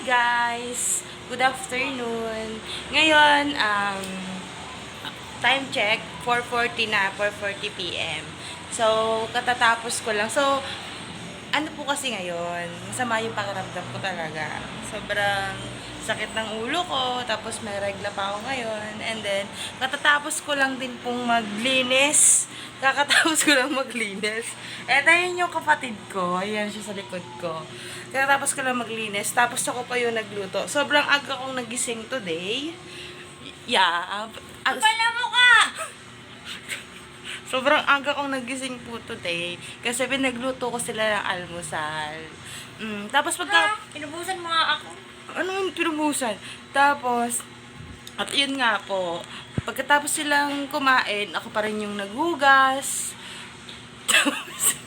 guys! Good afternoon! Ngayon, time check, 4:40 na, 4:40 p.m. So, katatapos ko lang. So, ano po kasi ngayon, masama yung pakiramdam ko talaga. Sobrang sakit ng ulo ko, tapos may regla pa ako ngayon. And then, katatapos ko lang din pong maglinis. Kakatapos ko lang maglinis. And ayun yung kapatid ko, ayan siya sa likod ko. Kakatapos ko lang maglinis, tapos ako pa yung nagluto. Sobrang aga kong nagising today. Yeah. Pala mo ka! Sobrang aga kong nagising po today kasi pinagluto ko sila ng almusal. Tapos pagka... Pinubusan mo nga ako. Ano yung pinubusan? Tapos, at yun nga po, pagkatapos silang kumain, ako pa rin yung naghugas. Tapos,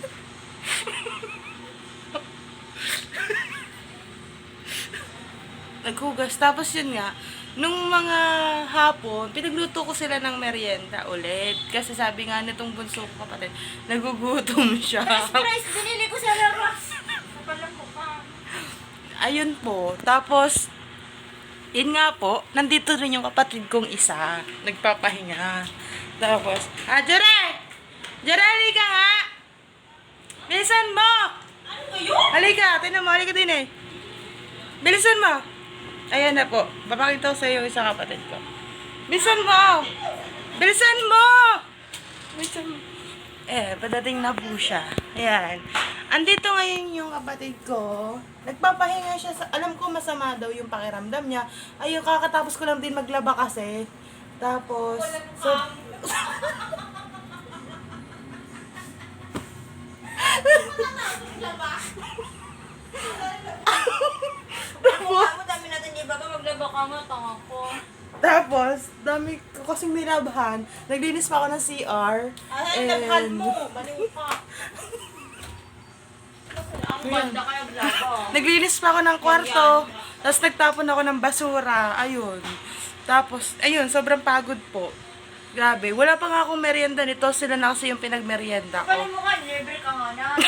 naghugas. Tapos yun nga, nung mga hapon, pinagluto ko sila ng merienda ulit. Kasi sabi nga nitong bunso ko kapatid, nagugutom siya. Surprise! Binili ko sa laras. Pala mo ka. Ayun po. Tapos, yun nga po, nandito rin yung kapatid kong isa. Nagpapahinga. Tapos, Jere! Jere, halika nga! Bilisan mo! Ano kayo? Halika, tinan mo, halika din eh. Bilisan mo! Ayan na po. Papakita ko sa iyo isang kapatid ko. Bilisan mo! Bilisan mo! Bilisan mo. Padating na po siya. Ayan. Andito ngayon yung kapatid ko. Nagpapahinga siya. Alam ko masama daw yung pakiramdam niya. Ayun, kakatapos ko lang din maglaba kasi. Tapos, so... Ang dami natin di ba maglaba ka nga, tanga ko. Tapos, dami ko kasing nilabahan. Naglinis pa ako ng CR. Ay, naghal mo. Baliw ka. Ang banda kaya glaba. Naglinis pa ako ng kwarto. Tapos nagtapon ako ng basura. Ayun. Tapos, ayun, sobrang pagod po. Grabe. Wala pa nga akong merienda nito. Sila na kasi yung pinagmerienda Pala ko. mo ka, libre ka nga namin.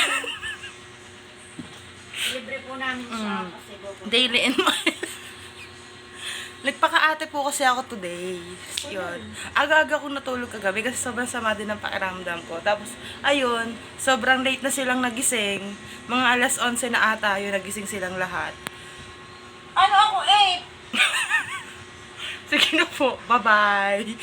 Libre po namin siya kasi Daily and Nagpaka-ate po kasi ako today. Yun. Aga-aga ko natulog kagabi kasi sobrang sama din ng pakiramdam ko. Tapos, ayun, sobrang late na silang nagising. Mga alas 11 na ata yun, nagising silang lahat. Ano ako, 8? Sige na po. Bye-bye.